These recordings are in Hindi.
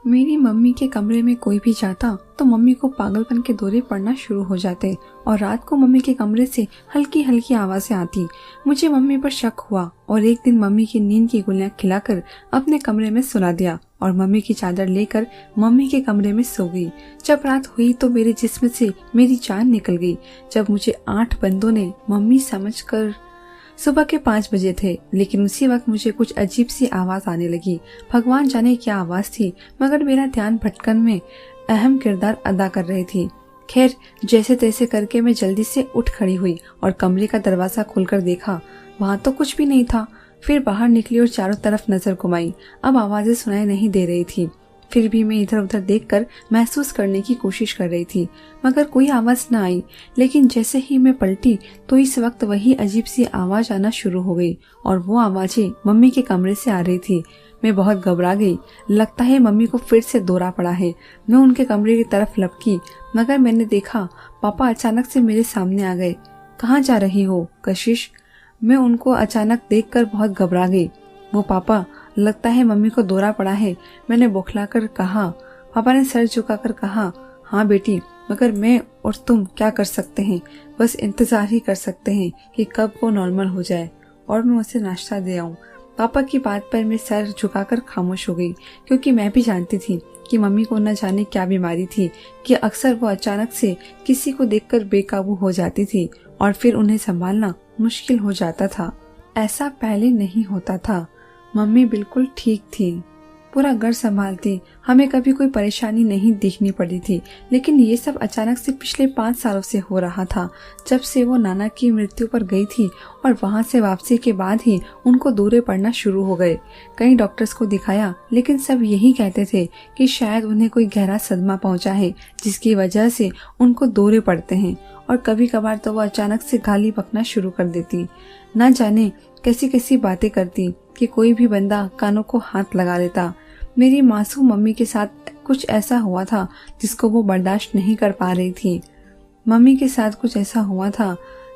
मेरी मम्मी के कमरे में कोई भी जाता तो मम्मी को पागलपन के दौरे पड़ना शुरू हो जाते और रात को मम्मी के कमरे से हल्की हल्की आवाजें आती। मुझे मम्मी पर शक हुआ और एक दिन मम्मी की नींद की गोलियां खिलाकर अपने कमरे में सुला दिया और मम्मी की चादर लेकर मम्मी के कमरे में सो गई। जब रात हुई तो मेरे जिस्म से मेरी जान निकल गई। जब मुझे 8 बंदों ने मम्मी समझकर सुबह के 5 बजे थे, लेकिन उसी वक्त मुझे कुछ अजीब सी आवाज आने लगी। भगवान जाने क्या आवाज थी, मगर मेरा ध्यान भटकन में अहम किरदार अदा कर रही थी। खैर, जैसे तैसे करके मैं जल्दी से उठ खड़ी हुई और कमरे का दरवाजा खोलकर देखा। वहाँ तो कुछ भी नहीं था। फिर बाहर निकली और चारों तरफ नजर घुमाई। अब आवाजें सुनाई नहीं दे रही थी। फिर भी मैं इधर उधर देखकर महसूस करने की कोशिश कर रही थी, मगर कोई आवाज न आई। लेकिन जैसे ही मैं पलटी तो इस वक्त वही अजीब सी आवाज आना शुरू हो गई और वो आवाजें मम्मी के कमरे से आ रही थी। मैं बहुत घबरा गई। लगता है मम्मी को फिर से दौरा पड़ा है। मैं उनके कमरे की तरफ लपकी, मगर मैंने देखा पापा अचानक से मेरे सामने आ गए। कहाँ जा रही हो कशिश? मैं उनको अचानक देखकर बहुत घबरा गई। वो पापा, लगता है मम्मी को दौरा पड़ा है, मैंने बौखलाकर कहा। पापा ने सर झुकाकर कहा, हाँ बेटी, मगर मैं और तुम क्या कर सकते हैं? बस इंतजार ही कर सकते हैं कि कब वो नॉर्मल हो जाए और मैं उसे नाश्ता दे आऊं। पापा की बात पर मैं सर झुकाकर खामोश हो गई, क्योंकि मैं भी जानती थी कि मम्मी को न जाने क्या बीमारी थी कि अक्सर वो अचानक से किसी को देखकर बेकाबू हो जाती थी और फिर उन्हें संभालना मुश्किल हो जाता था। ऐसा पहले नहीं होता था। मम्मी बिल्कुल ठीक थी, पूरा घर संभालती, हमें कभी कोई परेशानी नहीं देखनी पड़ी थी। लेकिन ये सब अचानक से पिछले 5 सालों से हो रहा था, जब से वो नाना की मृत्यु पर गई थी और वहाँ से वापसी के बाद ही उनको दौरे पड़ना शुरू हो गए। कई डॉक्टर्स को दिखाया, लेकिन सब यही कहते थे कि शायद उन्हें कोई गहरा सदमा पहुँचा है, जिसकी वजह से उनको दौरे पड़ते हैं। और कभी कभार तो वो अचानक से गाली बकना शुरू कर देती। न जाने कैसी कैसी बातें करती कि कोई भी बंदा कानों को हाथ लगा लेता। मेरी मासूम मम्मी के साथ कुछ ऐसा हुआ था जिसको वो बर्दाश्त नहीं कर पा रही थी। मम्मी के साथ कुछ ऐसा हुआ था।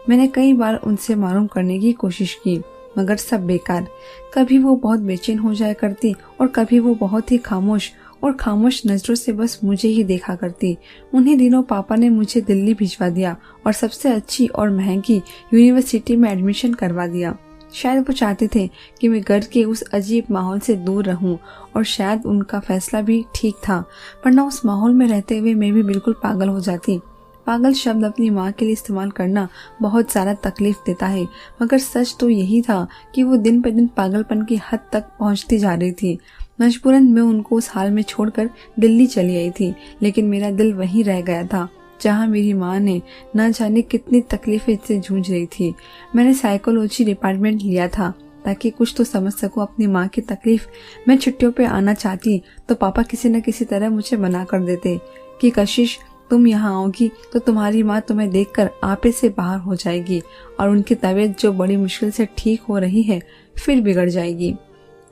मैंने कई बार उनसे मालूम करने की कोशिश की, मगर सब बेकार। कभी वो बहुत बेचैन हो जाया करती और कभी वो बहुत ही खामोश और खामोश नजरों से बस मुझे ही देखा करती। उन्हीं दिनों पापा ने मुझे दिल्ली भिजवा दिया और सबसे अच्छी और महंगी यूनिवर्सिटी में एडमिशन करवा दिया। शायद वो चाहते थे कि मैं घर के उस अजीब माहौल से दूर रहूं, और शायद उनका फैसला भी ठीक था, वरना उस माहौल में रहते हुए मैं भी बिल्कुल पागल हो जाती। पागल शब्द अपनी माँ के लिए इस्तेमाल करना बहुत ज़्यादा तकलीफ देता है, मगर सच तो यही था कि वो दिन पर दिन पागलपन की हद तक पहुँचती जा रही थी। मजबूरन मैं उनको उस हाल में छोड़कर दिल्ली चली आई थी, लेकिन मेरा दिल वहीं रह गया था जहाँ मेरी माँ ने न जाने कितनी तकलीफें से जूझ रही थी। मैंने साइकोलॉजी डिपार्टमेंट लिया था ताकि कुछ तो समझ सकूं अपनी माँ की तकलीफ। मैं छुट्टियों पे आना चाहती तो पापा किसी न किसी तरह मुझे मना कर देते कि कशिश, तुम यहाँ आओगी तो तुम्हारी माँ तुम्हें देखकर आपे से बाहर हो जाएगी और उनकी तबीयत जो बड़ी मुश्किल से ठीक हो रही है फिर बिगड़ जाएगी।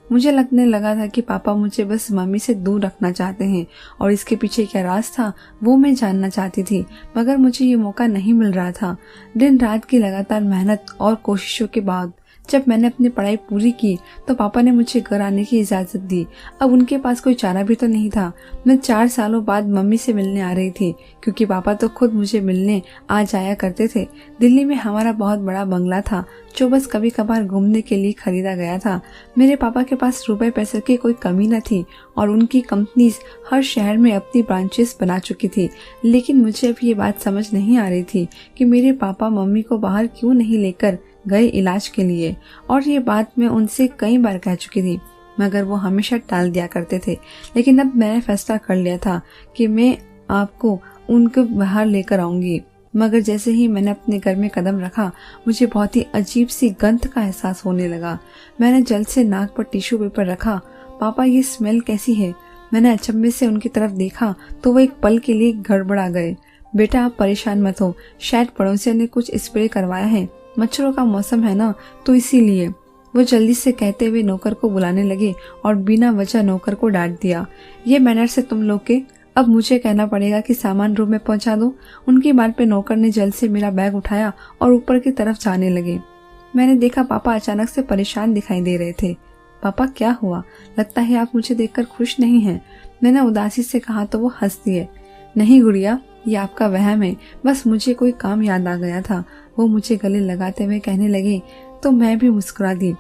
मुझे लगने लगा था कि पापा मुझे बस मम्मी से दूर रखना चाहते हैं, और इसके पीछे क्या राज था वो मैं जानना चाहती थी, मगर मुझे ये मौका नहीं मिल रहा था। दिन रात की लगातार मेहनत और कोशिशों के बाद जब मैंने अपनी पढ़ाई पूरी की तो पापा ने मुझे घर आने की इजाज़त दी। अब उनके पास कोई चारा भी तो नहीं था। मैं 4 सालों बाद मम्मी से मिलने आ रही थी, क्योंकि पापा तो खुद मुझे मिलने आ जाया करते थे। दिल्ली में हमारा बहुत बड़ा बंगला था जो बस कभी कभार घूमने के लिए खरीदा गया था। मेरे पापा के पास रुपए पैसे की कोई कमी न थी और उनकी कंपनीज हर शहर में अपनी ब्रांचेस बना चुकी थी। लेकिन मुझे अब ये बात समझ नहीं आ रही थी कि मेरे पापा मम्मी को बाहर क्यों नहीं लेकर गए इलाज के लिए, और ये बात मैं उनसे कई बार कह चुकी थी, मगर वो हमेशा टाल दिया करते थे। लेकिन अब मैंने फैसला कर लिया था कि मैं आपको उनको बाहर लेकर आऊंगी। मगर जैसे ही मैंने अपने घर में कदम रखा, मुझे बहुत ही अजीब सी गंध का एहसास होने लगा। मैंने जल्द से नाक पर टिश्यू पेपर रखा। पापा, ये स्मेल कैसी है? मैंने अचंभे से उनकी तरफ देखा तो वो एक पल के लिए गड़बड़ा गए। बेटा, आप परेशान मत हो, शायद पड़ोसियों ने कुछ स्प्रे करवाया है, मच्छरों का मौसम है ना, तो इसीलिए। वो जल्दी से कहते हुए नौकर को बुलाने लगे और बिना वजह नौकर को डांट दिया। ये मैनर से तुम लोग के? अब मुझे कहना पड़ेगा कि सामान रूम में पहुंचा दो। उनकी बात पे नौकर ने जल्द से मेरा बैग उठाया और ऊपर की तरफ जाने लगे। मैंने देखा पापा अचानक से परेशान दिखाई दे रहे थे। पापा क्या हुआ? लगता है आप मुझे देखकर खुश नहीं हैं। मैंने उदासी से कहा तो वो हंस दिए। नहीं गुड़िया, ये आपका वहम है, बस मुझे कोई काम याद आ गया था। वो मुझे गले लगाते हुए कहने लगे तो मैं भी मुस्कुरा दी।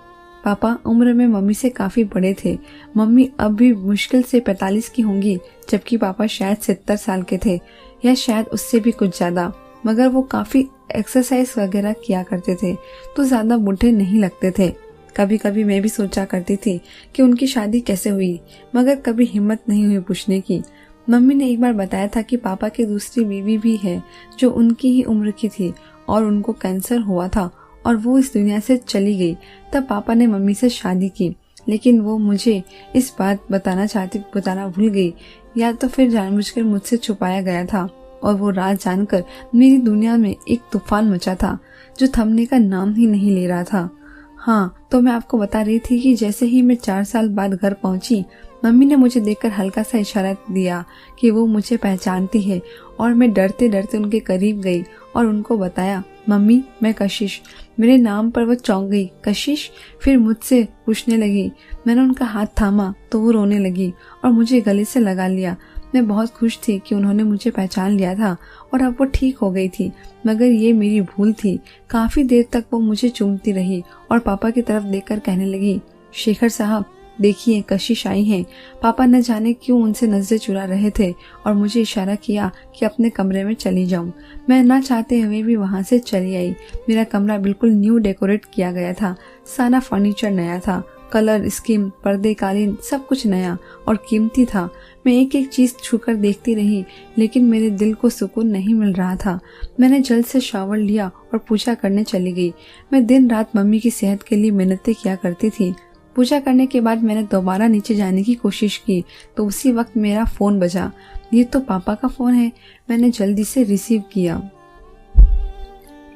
पापा उम्र में मम्मी से काफी बड़े थे। मम्मी अब भी मुश्किल से 45 की होंगी, जबकि पापा शायद 70 साल के थे या शायद उससे भी कुछ ज्यादा। मगर वो काफी एक्सरसाइज वगैरह किया करते थे तो ज्यादा बूढ़े नहीं लगते थे। कभी कभी मैं भी सोचा करती थी कि उनकी शादी कैसे हुई, मगर कभी हिम्मत नहीं हुई पूछने की। मम्मी ने एक बार बताया था कि पापा की दूसरी बीवी भी है जो उनकी ही उम्र की थी और उनको कैंसर हुआ था और वो इस दुनिया से चली गई। तब पापा ने मम्मी से शादी की, लेकिन वो मुझे इस बात बताना भूल गई, या तो फिर जानबूझकर मुझसे छुपाया गया था। और वो रात जानकर मेरी दुनिया में एक तूफान मचा था जो थमने का नाम ही नहीं ले रहा था। हाँ, तो मैं आपको बता रही थी कि जैसे ही मैं 4 साल बाद घर पहुंची, मम्मी ने मुझे देखकर हल्का सा इशारा दिया कि वो मुझे पहचानती है, और मैं डरते डरते उनके करीब गई और उनको बताया, मम्मी मैं कशिश। मेरे नाम पर वो चौंक गई। कशिश? फिर मुझसे पूछने लगी। मैंने उनका हाथ थामा तो वो रोने लगी और मुझे गले से लगा लिया। मैं बहुत खुश थी कि उन्होंने मुझे पहचान लिया था और अब वो ठीक हो गई थी, मगर ये मेरी भूल थी। काफी देर तक वो मुझे चूमती रही और पापा की तरफ देखकर कहने लगी, शेखर साहब देखिए कशिश आई हैं। पापा न जाने क्यों उनसे नजरें चुरा रहे थे और मुझे इशारा किया कि अपने कमरे में चली जाऊं। मैं न चाहते हुए भी वहां से चली आई। मेरा कमरा बिल्कुल न्यू डेकोरेट किया गया था। सारा फर्नीचर नया था, कलर स्कीम, पर्दे, कालीन, सब कुछ नया और कीमती था। मैं एक एक चीज छूकर देखती रही, लेकिन मेरे दिल को सुकून नहीं मिल रहा था। मैंने जल्द से शावर लिया और पूजा करने चली गई। मैं दिन रात मम्मी की सेहत के लिए मेहनतें किया करती थी। पूजा करने के बाद मैंने दोबारा नीचे जाने की कोशिश की तो उसी वक्त मेरा फोन बजा। ये तो पापा का फोन है। मैंने जल्दी से रिसीव किया।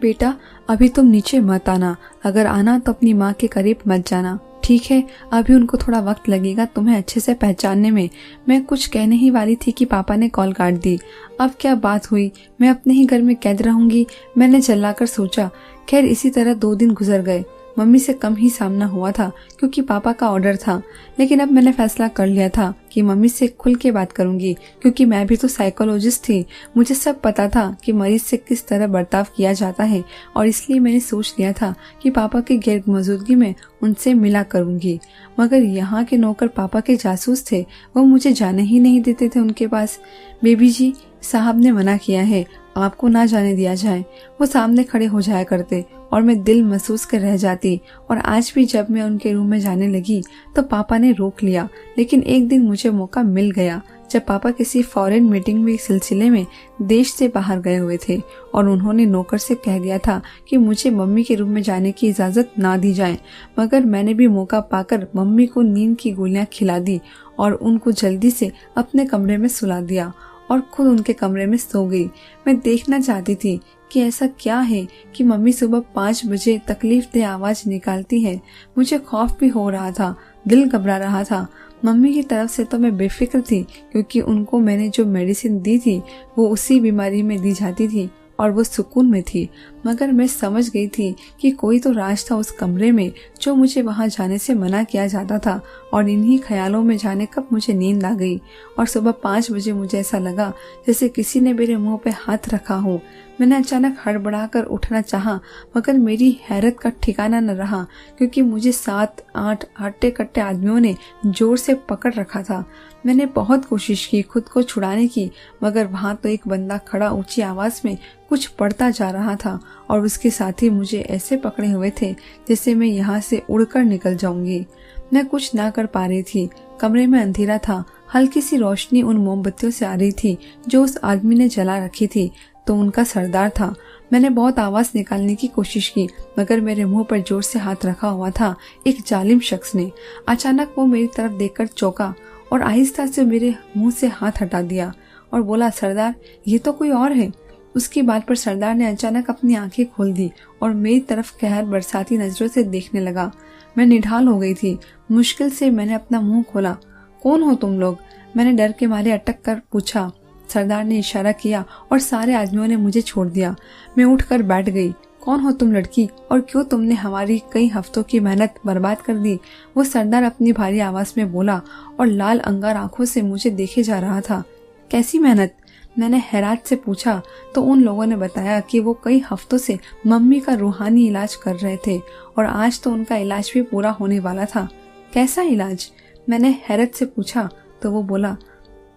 बेटा अभी तुम नीचे मत आना, अगर आना तो अपनी माँ के करीब मत जाना, ठीक है? अभी उनको थोड़ा वक्त लगेगा तुम्हें अच्छे से पहचानने में। मैं कुछ कहने ही वाली थी कि पापा ने कॉल काट दी। अब क्या बात हुई, मैं अपने ही घर में कैद रहूंगी? मैंने चिल्लाकर सोचा। खैर इसी तरह 2 दिन गुजर गए। मम्मी से कम ही सामना हुआ था क्योंकि पापा का ऑर्डर था, लेकिन अब मैंने फैसला कर लिया था कि मम्मी से खुल के बात करूंगी, क्योंकि मैं भी तो साइकोलॉजिस्ट थी। मुझे सब पता था कि मरीज से किस तरह बर्ताव किया जाता है, और इसलिए मैंने सोच लिया था कि पापा की गैर मौजूदगी में उनसे मिला करूंगी। मगर यहाँ के नौकर पापा के जासूस थे, वो मुझे जाने ही नहीं देते थे उनके पास। बेबी जी, साहब ने मना किया है, आपको ना जाने दिया जाए। वो सामने खड़े हो जाया करते और मैं दिल महसूस कर रह जाती। और आज भी जब मैं उनके रूम में जाने लगी तो पापा ने रोक लिया। लेकिन एक दिन मुझे मौका मिल गया जब पापा किसी फॉरेन मीटिंग में सिलसिले में देश से बाहर गए हुए थे और उन्होंने नौकर से कह दिया था कि मुझे मम्मी के रूम में जाने की इजाजत ना दी जाए। मगर मैंने भी मौका पाकर मम्मी को नींद की गोलियां खिला दी और उनको जल्दी से अपने कमरे में सुला दिया और खुद उनके कमरे में सो गई। मैं देखना चाहती थी कि ऐसा क्या है कि मम्मी सुबह 5 बजे तकलीफदेह आवाज निकालती है। मुझे खौफ भी हो रहा था, दिल घबरा रहा था। मम्मी की तरफ से तो मैं बेफिक्र थी, क्योंकि उनको मैंने जो मेडिसिन दी थी वो उसी बीमारी में दी जाती थी और वो सुकून में थी। मगर मैं समझ गई थी कि कोई तो राज था उस कमरे में जो मुझे वहां जाने से मना किया जाता था। और इन्हीं ख्यालों में जाने कब मुझे नींद आ गई और सुबह 5 बजे मुझे ऐसा लगा जैसे किसी ने मेरे मुंह पे हाथ रखा हो। मैंने अचानक हड़बड़ाकर उठना चाहा, मगर मेरी हैरत का ठिकाना न रहा, क्योंकि मुझे 7-8 हट्टे कट्टे आदमियों ने जोर से पकड़ रखा था। मैंने बहुत कोशिश की खुद को छुड़ाने की, मगर वहां तो एक बंदा खड़ा ऊंची आवाज में कुछ पढ़ता जा रहा था और उसके साथी मुझे ऐसे पकड़े हुए थे जैसे मैं यहाँ से उड़कर निकल जाऊंगी। मैं कुछ ना कर पा रही थी। कमरे में अंधेरा था। हल्की सी रोशनी उन मोमबत्तियों से आ रही थी जो उस आदमी ने जला रखी थी, तो उनका सरदार था। मैंने बहुत आवाज निकालने की कोशिश की, मगर मेरे मुंह पर जोर से हाथ रखा हुआ था एक जालिम शख्स ने। अचानक वो मेरी तरफ देखकर चौंका और आहिस्ता से मेरे मुंह से हाथ हटा दिया और बोला, सरदार ये तो कोई और है। उसकी बात पर सरदार ने अचानक अपनी आंखें खोल दी और मेरी तरफ कहर बरसाती नजरों से देखने लगा। मैं निढाल हो गई थी। मुश्किल से मैंने अपना मुंह खोला। कौन हो तुम लोग? मैंने डर के मारे अटक कर पूछा। सरदार ने इशारा किया और सारे आदमियों ने मुझे छोड़ दिया। मैं उठकर बैठ गई। कौन हो तुम लड़की, और क्यों तुमने हमारी कई हफ्तों की मेहनत बर्बाद कर दी? वो सरदार अपनी भारी आवाज में बोला और लाल अंगार आंखों से मुझे देखे जा रहा था। कैसी मेहनत? मैंने हैरात से पूछा तो उन लोगों ने बताया कि वो कई हफ्तों से मम्मी का रूहानी इलाज कर रहे थे और आज तो उनका इलाज भी पूरा होने वाला था। कैसा इलाज? मैंने हैरत से पूछा तो वो बोला,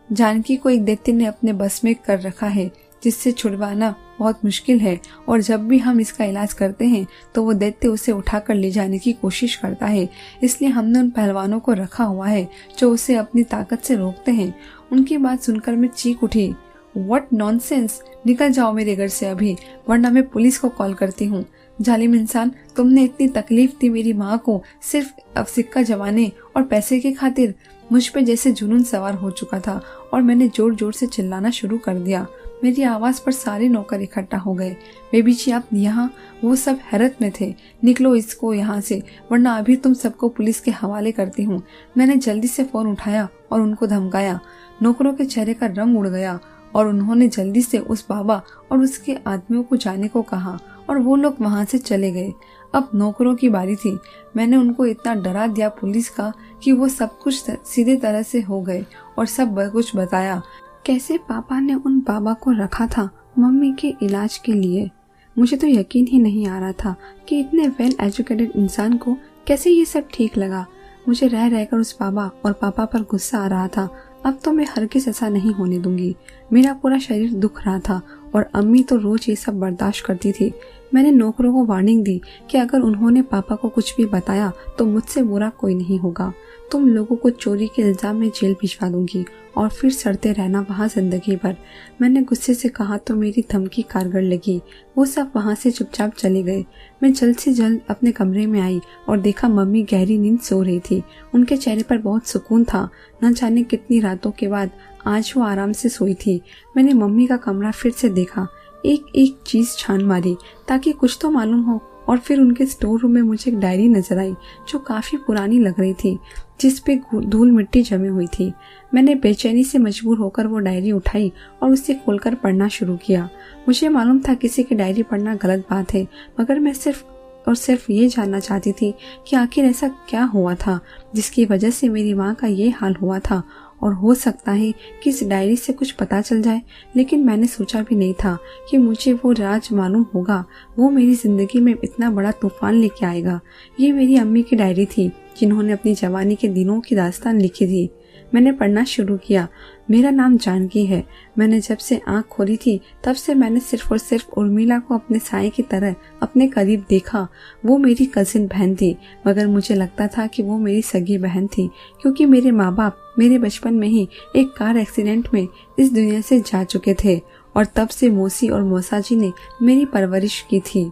जानकी को एक दैत्य ने अपने बस में कर रखा है जिससे छुड़वाना बहुत मुश्किल है, और जब भी हम इसका इलाज करते हैं तो वो दैत्य उसे उठाकर ले जाने की कोशिश करता है। इसलिए हमने उन पहलवानों को रखा हुआ है जो उसे अपनी ताकत से रोकते हैं। उनकी बात सुनकर मैं चीख उठी, व्हाट नॉनसेंस! निकल जाओ मेरे घर से अभी, वरना मैं पुलिस को कॉल करती हूँ। जालिम इंसान, तुमने इतनी तकलीफ दी मेरी माँ को सिर्फ अब सिक्का जमाने और पैसे की खातिर। मुझ पे जैसे जुनून सवार हो चुका था और मैंने जोर जोर से चिल्लाना शुरू कर दिया। मेरी आवाज पर सारे नौकर इकट्ठा हो गए। बेबी जी आप यहाँ? वो सब हैरत में थे। निकलो इसको यहाँ से, वरना अभी तुम सबको पुलिस के हवाले करती हूँ। मैंने जल्दी से फोन उठाया और उनको धमकाया। नौकरों के चेहरे का रंग उड़ गया और उन्होंने जल्दी से उस बाबा और उसके आदमियों को जाने को कहा और वो लोग वहां से चले गए। अब नौकरों की बारी थी। मैंने उनको इतना डरा दिया पुलिस का कि वो सब कुछ सीधे तरह से हो गए और सब कुछ बताया। कैसे पापा ने उन बाबा को रखा था मम्मी के इलाज के लिए। मुझे तो यकीन ही नहीं आ रहा था कि इतने वेल एजुकेटेड इंसान को कैसे ये सब ठीक लगा। मुझे रह रहकर उस बाबा और पापा पर गुस्सा आ रहा था। अब तो मैं हरगिज़ ऐसा नहीं होने दूंगी। मेरा पूरा शरीर दुख रहा था और अम्मी तो रोज ये सब बर्दाश्त करती थी। मैंने नौकरों को वार्निंग दी कि अगर उन्होंने पापा को कुछ भी बताया तो मुझसे बुरा कोई नहीं होगा। तुम लोगों को चोरी के इल्जाम में जेल भिजवा दूंगी और फिर सड़ते रहना वहाँ जिंदगी भर। मैंने गुस्से से कहा तो मेरी धमकी कारगर लगी। वो सब वहाँ से चुपचाप चले गए। मैं जल्द से जल्द अपने कमरे में आई और देखा मम्मी गहरी नींद सो रही थी। उनके चेहरे पर बहुत सुकून था। न जाने कितनी रातों के बाद आज वो आराम से सोई थी। मैंने मम्मी का कमरा फिर से देखा, एक एक चीज छान मारी ताकि कुछ तो मालूम हो, और फिर उनके स्टोर रूम में मुझे एक डायरी नजर आई जो काफी पुरानी लग रही थी, जिस पे धूल मिट्टी जमी हुई थी। मैंने बेचैनी से मजबूर होकर वो डायरी उठाई और उसे खोलकर पढ़ना शुरू किया। मुझे मालूम था किसी की डायरी पढ़ना गलत बात है, मगर मैं सिर्फ ये जानना चाहती थी कि आखिर ऐसा क्या हुआ था जिसकी वजह से मेरी माँ का ये हाल हुआ था, और हो सकता है कि इस डायरी से कुछ पता चल जाए। लेकिन मैंने सोचा भी नहीं था कि मुझे वो राज मालूम होगा, वो मेरी जिंदगी में इतना बड़ा तूफान लेके आएगा। ये मेरी अम्मी की डायरी थी जिन्होंने अपनी जवानी के दिनों की दास्तान लिखी थी। मैंने पढ़ना शुरू किया। मेरा नाम जानकी है। मैंने जब से आंख खोली थी तब से मैंने सिर्फ और सिर्फ उर्मिला को अपने साए की तरह अपने करीब देखा। वो मेरी कजिन बहन थी, मगर मुझे लगता था कि वो मेरी सगी बहन थी, क्योंकि मेरे माँ बाप मेरे बचपन में ही एक कार एक्सीडेंट में इस दुनिया से जा चुके थे और तब से मौसी और मौसा जी ने मेरी परवरिश की थी।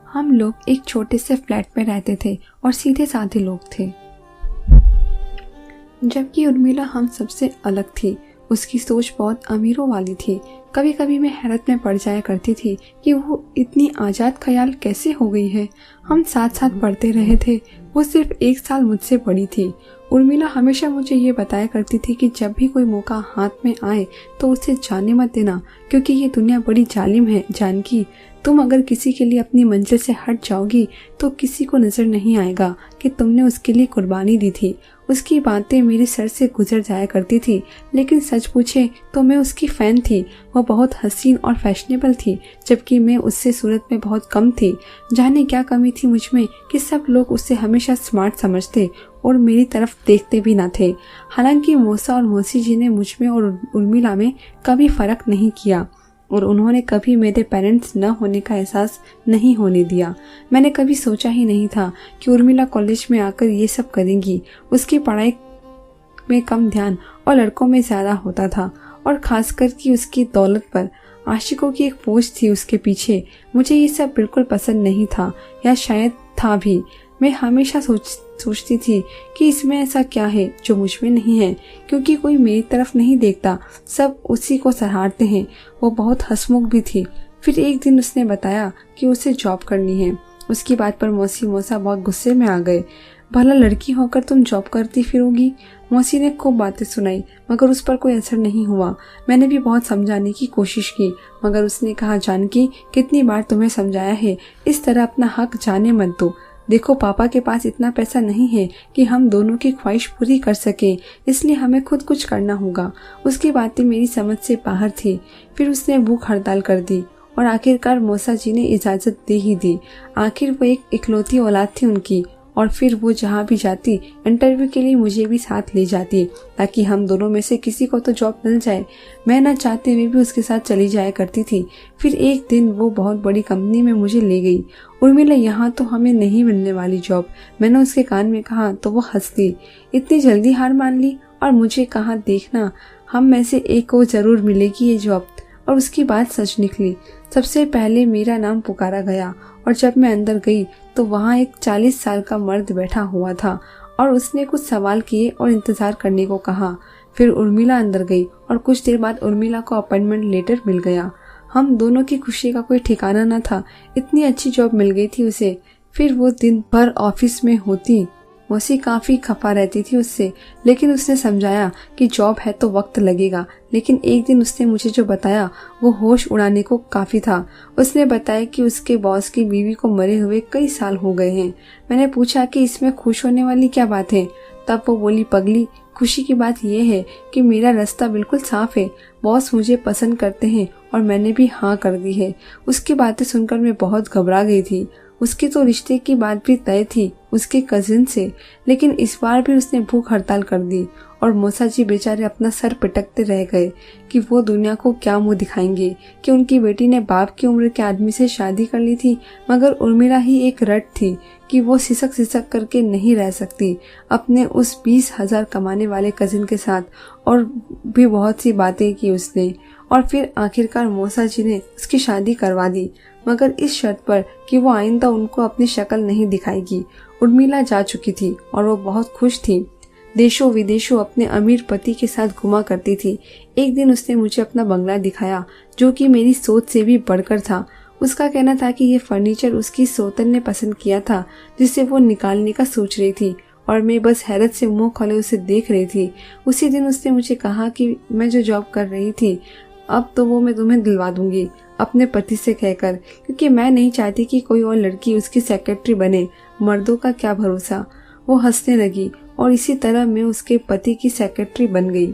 हम लोग एक छोटे से फ्लैट में रहते थे और सीधे साधे लोग थे, जबकि उर्मिला हम सबसे अलग थी। उसकी सोच बहुत अमीरों वाली थी। कभी कभी मैं हैरत में पड़ जाया करती थी कि वो इतनी आज़ाद ख्याल कैसे हो गई है। हम साथ साथ पढ़ते रहे थे। वो सिर्फ 1 साल मुझसे बड़ी थी। उर्मिला हमेशा मुझे ये बताया करती थी कि जब भी कोई मौका हाथ में आए तो उसे जाने मत देना, क्योंकि ये दुनिया बड़ी जालिम है। जानकी, तुम अगर किसी के लिए अपनी मंजिल से हट जाओगी तो किसी को नजर नहीं आएगा कि तुमने उसके लिए कुर्बानी दी थी। उसकी बातें मेरे सर से गुजर जाया करती थी, लेकिन सच पूछे तो मैं उसकी फैन थी। वो बहुत हसीन और फैशनेबल थी, जबकि मैं उससे सूरत में बहुत कम थी। जाने क्या कमी थी मुझ में कि सब लोग उसे हमेशा स्मार्ट समझते और मेरी तरफ देखते भी न थे। हालांकि मौसा और मौसी जी ने मुझ में और उर्मिला में कभी फर्क नहीं किया और उन्होंने कभी मेरे पेरेंट्स न होने का एहसास नहीं होने दिया। मैंने कभी सोचा ही नहीं था कि उर्मिला कॉलेज में आकर ये सब करेंगी। उसकी पढ़ाई में कम ध्यान और लड़कों में ज़्यादा होता था, और खासकर कि उसकी दौलत पर आशिकों की एक फौज थी उसके पीछे। मुझे ये सब बिल्कुल पसंद नहीं था, या शायद था भी। मैं हमेशा सोचती थी कि इसमें ऐसा क्या है जो मुझ में नहीं है, क्योंकि कोई मेरी तरफ नहीं देखता, सब उसी को सराहते हैं। वो बहुत हंसमुख भी थी। फिर एक दिन उसने बताया कि उसे जॉब करनी है। उसकी बात पर मौसी मौसा बहुत गुस्से में आ गए। भला लड़की होकर तुम जॉब करती फिरोगी? मौसी ने खूब बातें सुनाई मगर उस पर कोई असर नहीं हुआ। मैंने भी बहुत समझाने की कोशिश की मगर उसने कहा, जानकी कितनी बार तुम्हें समझाया है, इस तरह अपना हक जाने मत दो। देखो पापा के पास इतना पैसा नहीं है कि हम दोनों की ख्वाहिश पूरी कर सके, इसलिए हमें खुद कुछ करना होगा। उसकी बातें मेरी समझ से बाहर थी। फिर उसने भूख हड़ताल कर दी और आखिरकार मौसा जी ने इजाज़त दे ही दी। आखिर वो एक इकलौती औलाद थी उनकी, और फिर वो जहाँ भी जाती इंटरव्यू के लिए मुझे भी साथ ले जाती ताकि हम दोनों में से किसी को तो जॉब मिल जाए। मैं न चाहते हुए भी उसके साथ चली जाया करती थी। फिर एक दिन वो बहुत बड़ी कंपनी में मुझे ले गई। उर्मिला, यहाँ तो हमें नहीं मिलने वाली जॉब, मैंने उसके कान में कहा तो वो हंस दी। इतनी जल्दी हार मान ली? और मुझे कहा, देखना हम में से एक को जरूर मिलेगी ये जॉब। और उसकी बात सच निकली। सबसे पहले मेरा नाम पुकारा गया और जब मैं अंदर गई तो वहाँ एक 40 साल का मर्द बैठा हुआ था और उसने कुछ सवाल किए और इंतजार करने को कहा। फिर उर्मिला अंदर गई और कुछ देर बाद उर्मिला को अपॉइंटमेंट लेटर मिल गया। हम दोनों की खुशी का कोई ठिकाना न था, इतनी अच्छी जॉब मिल गई थी उसे। फिर वो दिन भर ऑफिस में होती। मौसी काफी खफा रहती थी उससे, लेकिन उसने समझाया कि जॉब है तो वक्त लगेगा। लेकिन एक दिन उसने मुझे जो बताया वो होश उड़ाने को काफी था। उसने बताया कि उसके बॉस की बीवी को मरे हुए कई साल हो गए हैं। मैंने पूछा कि इसमें खुश होने वाली क्या बात है? तब वो बोली, पगली, खुशी की बात यह है कि मेरा रास्ता बिल्कुल साफ है। बॉस मुझे पसंद करते हैं और मैंने भी हाँ कर दी है। उसकी बातें सुनकर मैं बहुत घबरा गई थी। उसके तो रिश्ते की बात भी तय थी उसके कजिन से, लेकिन इस बार भी उसने भूख हड़ताल कर दी और मौसा जी बेचारे अपना सर पिटकते रह गए कि वो दुनिया को क्या मुंह दिखाएंगे कि उनकी बेटी ने बाप की उम्र के आदमी से शादी कर ली थी। मगर उर्मिला ही एक रट थी कि वो सिसक सिसक करके नहीं रह सकती अपने उस 20,000 कमाने वाले कजिन के साथ। और भी बहुत सी बातें की उसने और फिर आखिरकार मौसा जी ने उसकी शादी करवा दी, मगर इस शर्त पर कि वो आइंदा उनको अपनी शक्ल नहीं दिखाएगी। उर्मिला जा चुकी थी और वो बहुत खुश थी। देशों विदेशों अपने अमीर पति के साथ घुमा करती थी। एक दिन उसने मुझे अपना बंगला दिखाया जो कि मेरी सोच से भी बढ़कर था। उसका कहना था कि ये फर्नीचर उसकी सौतन ने पसंद किया था जिसे वो निकालने का सोच रही थी और मैं बस हैरत से मुंह खोले उसे देख रही थी। उसी दिन उसने मुझे कहा कि मैं जो जॉब कर रही थी अब तो वो मैं तुम्हें दिलवा दूंगी अपने पति से कहकर, क्योंकि मैं नहीं चाहती कि कोई और लड़की उसकी सेक्रेटरी बने। मर्दों का क्या भरोसा। वो हंसने लगी और इसी तरह मैं उसके पति की सेक्रेटरी बन गई।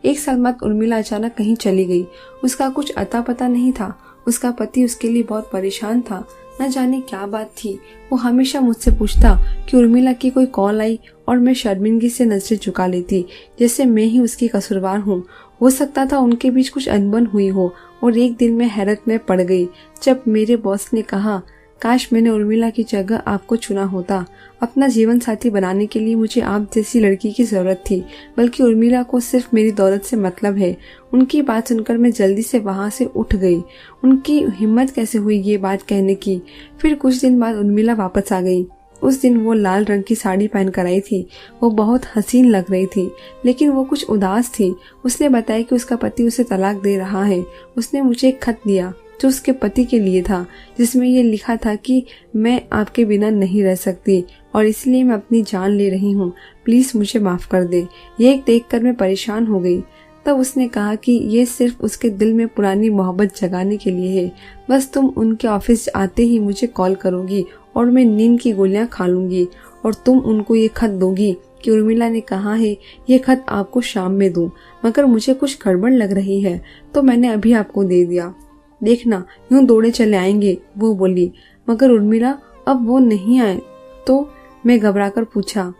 एक साल बाद उर्मिला अचानक कहीं चली गई। उसका कुछ अता पता नहीं था। उसका पति उसके लिए बहुत परेशान था, न जाने क्या बात थी। वो हमेशा मुझसे पूछता कि उर्मिला की कोई कॉल आई और मैं शर्मिंदगी से नजरें झुका लेती जैसे मैं ही उसकी कसूरवार हूँ। हो सकता था उनके बीच कुछ अनबन हुई हो। और एक दिन मैं हैरत में पड़ गई जब मेरे बॉस ने कहा, काश मैंने उर्मिला की जगह आपको चुना होता। अपना जीवन साथी बनाने के लिए मुझे आप जैसी लड़की की जरूरत थी, बल्कि उर्मिला को सिर्फ मेरी दौलत से मतलब है। उनकी बात सुनकर मैं जल्दी से वहाँ से उठ गई। उनकी हिम्मत कैसे हुई ये बात कहने की। फिर कुछ दिन बाद उर्मिला वापस आ गई। उस दिन वो लाल रंग की साड़ी पहन कर आई थी। वो बहुत हसीन लग रही थी, लेकिन वो कुछ उदास थी। उसने बताया कि उसका पति उसे तलाक दे रहा है। उसने मुझे एक खत दिया जो उसके पति के लिए था, जिसमें ये लिखा था कि मैं आपके बिना नहीं रह सकती और इसलिए मैं अपनी जान ले रही हूँ, प्लीज मुझे माफ कर दे। ये देखकर मैं परेशान हो गई। तब उसने कहा कि ये सिर्फ उसके दिल में पुरानी मोहब्बत जगाने के लिए है। बस तुम उनके ऑफिस आते ही मुझे कॉल करोगी और मैं नींद की गोलियां खा लूंगी और तुम उनको ये खत दोगी कि उर्मिला ने कहा है ये खत आपको शाम में दूं, मगर मुझे कुछ गड़बड़ लग रही है तो मैंने अभी आपको दे दिया। देखना यूं दौड़े चले आएंगे, वो बोली। मगर उर्मिला अब वो नहीं आए तो मैं घबराकर पूछा,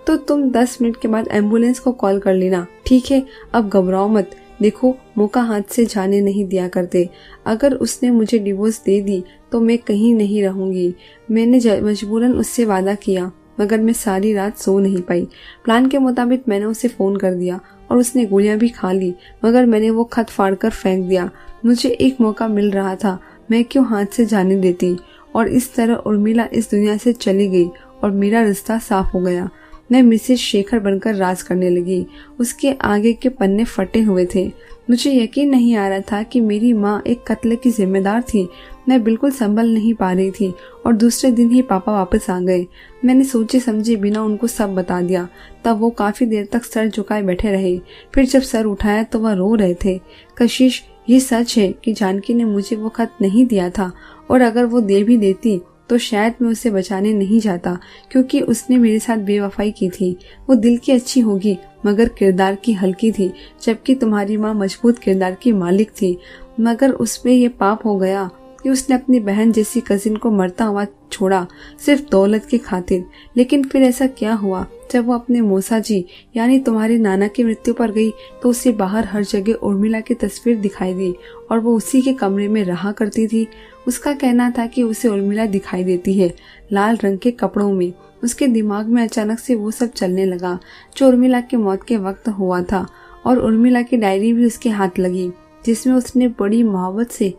तो तुम 10 मिनट के बाद एम्बुलेंस को कॉल कर लेना, ठीक है? अब घबराओ मत। देखो मौका हाथ से जाने नहीं दिया करते। अगर उसने मुझे डिवोर्स दे दी तो मैं कहीं नहीं रहूंगी। मैंने मजबूरन उससे वादा किया, मगर मैं सारी रात सो नहीं पाई। प्लान के मुताबिक मैंने उसे फोन कर दिया और उसने गोलियां भी खा ली, मगर मैंने वो खत फाड़कर फेंक दिया। मुझे एक मौका मिल रहा था, मैं क्यों हाथ से जाने देती। और इस तरह उर्मिला इस दुनिया से चली गई और मेरा रिश्ता साफ हो गया। मैं मिसेज शेखर बनकर राज करने लगी। उसके आगे के पन्ने फटे हुए थे। मुझे यकीन नहीं आ रहा था कि मेरी माँ एक कत्ल की जिम्मेदार थी। मैं बिल्कुल संभल नहीं पा रही थी और दूसरे दिन ही पापा वापस आ गए। मैंने सोचे समझे बिना उनको सब बता दिया। तब वो काफी देर तक सर झुकाए बैठे रहे। फिर जब सर उठाया तो वह रो रहे थे। कशिश, ये सच है कि जानकी ने मुझे वो खत नहीं दिया था, और अगर वो दे भी देती तो शायद मैं उसे बचाने नहीं जाता, क्योंकि उसने मेरे साथ बेवफाई की थी। वो दिल की अच्छी होगी मगर किरदार की हल्की थी, जबकि तुम्हारी माँ मजबूत किरदार की मालिक थी। मगर उसमें ये पाप हो गया कि उसने अपनी बहन जैसी कजिन को मरता हुआ छोड़ा, सिर्फ दौलत की खातिर। लेकिन फिर ऐसा क्या हुआ? जब वो अपने मौसा जी यानी तुम्हारे नाना की मृत्यु पर गई तो उसे बाहर हर जगह उर्मिला की तस्वीर दिखाई दी और वो उसी के कमरे में रहा करती थी। उसका कहना था कि उसे उर्मिला दिखाई देती है लाल रंग के कपड़ों में। उसके दिमाग में अचानक से वो सब चलने लगा जो उर्मिला की मौत के वक्त हुआ था, और उर्मिला की डायरी भी उसके हाथ लगी जिसमें उसने बड़ी मोहब्बत से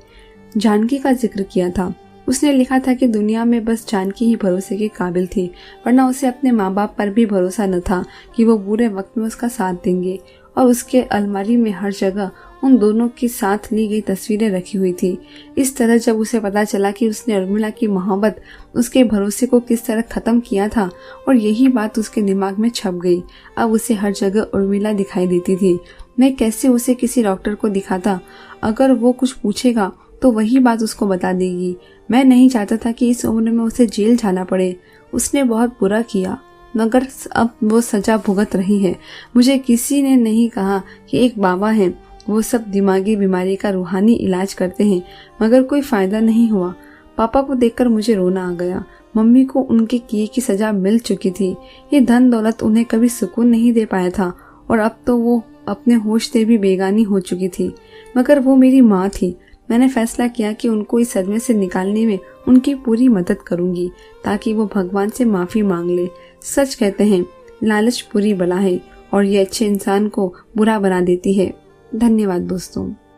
जानकी का जिक्र किया था। उसने लिखा था कि दुनिया में बस जानकी ही भरोसे के काबिल थी, वरना उसे अपने माँ बाप पर भी भरोसा न था कि वो बुरे वक्त में उसका साथ देंगे। और उसके अलमारी में हर जगह उन दोनों की साथ ली गई तस्वीरें रखी हुई थी। इस तरह जब उसे पता चला कि उसने उर्मिला की मोहब्बत उसके भरोसे को किस तरह खत्म किया था, और यही बात उसके दिमाग में छप गई। अब उसे हर जगह उर्मिला दिखाई देती थी। मैं कैसे उसे किसी डॉक्टर को दिखाता? अगर वो कुछ पूछेगा तो वही बात उसको बता देगी। मैं नहीं चाहता था कि इस उम्र में उसे जेल जाना पड़े। उसने बहुत बुरा किया, मगर अब वो सजा भुगत रही है। मुझे किसी ने नहीं कहा कि एक बाबा हैं, वो सब दिमागी बीमारी का रूहानी इलाज करते हैं, मगर कोई फायदा नहीं हुआ। पापा को देखकर मुझे रोना आ गया। मम्मी को उनके किए की सजा मिल चुकी थी। ये धन दौलत उन्हें कभी सुकून नहीं दे पाया था, और अब तो वो अपने होश से भी बेगानी हो चुकी थी। मगर वो मेरी माँ थी। मैंने फैसला किया कि उनको इस सदमे से निकालने में उनकी पूरी मदद करूंगी, ताकि वो भगवान से माफी मांग ले। सच कहते हैं, लालच बुरी बला है, और ये अच्छे इंसान को बुरा बना देती है। धन्यवाद दोस्तों।